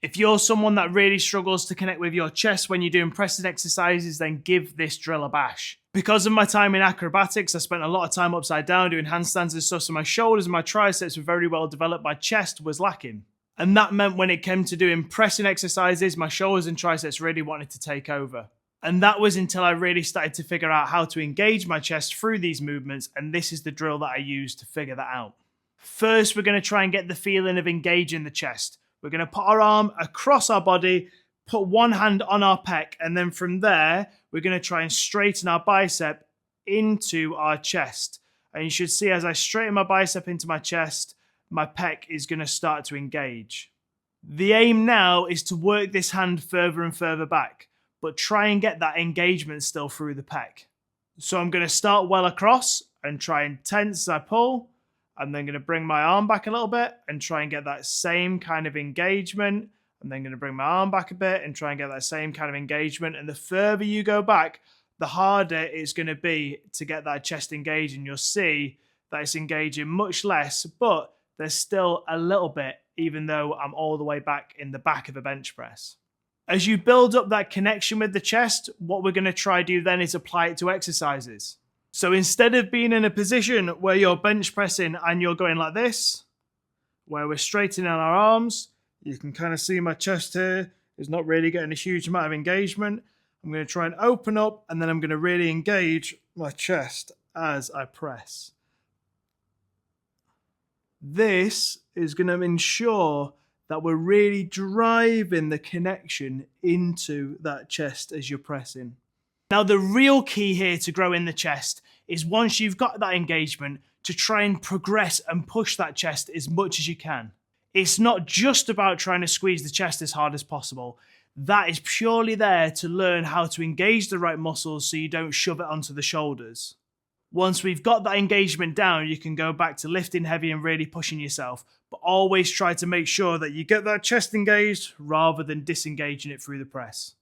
If you're someone that really struggles to connect with your chest when you're doing pressing exercises, then give this drill a bash. Because of my time in acrobatics, I spent a lot of time upside down doing handstands and stuff, so my shoulders and my triceps were very well developed, my chest was lacking. And that meant when it came to doing pressing exercises, my shoulders and triceps really wanted to take over. And that was until I really started to figure out how to engage my chest through these movements, and this is the drill that I use to figure that out. First, we're going to try and get the feeling of engaging the chest. We're going to put our arm across our body, put one hand on our pec, and then from there, we're going to try and straighten our bicep into our chest. And you should see as I straighten my bicep into my chest, my pec is going to start to engage. The aim now is to work this hand further and further back, but try and get that engagement still through the pec. So I'm going to start well across and try and tense as I pull. I'm then going to bring my arm back a little bit and try and get that same kind of engagement. I'm then going to bring my arm back a bit and try and get that same kind of engagement. And the further you go back, the harder it's going to be to get that chest engaged. And you'll see that it's engaging much less, but there's still a little bit, even though I'm all the way back in the back of a bench press. As you build up that connection with the chest, what we're going to try to do then is apply it to exercises. So instead of being in a position where you're bench pressing and you're going like this, where we're straightening our arms, you can kind of see my chest here is not really getting a huge amount of engagement. I'm going to try and open up, and then I'm going to really engage my chest as I press. This is going to ensure that we're really driving the connection into that chest as you're pressing. Now, the real key here to growing the chest is once you've got that engagement, to try and progress and push that chest as much as you can. It's not just about trying to squeeze the chest as hard as possible. That is purely there to learn how to engage the right muscles so you don't shove it onto the shoulders. Once we've got that engagement down, you can go back to lifting heavy and really pushing yourself, but always try to make sure that you get that chest engaged rather than disengaging it through the press.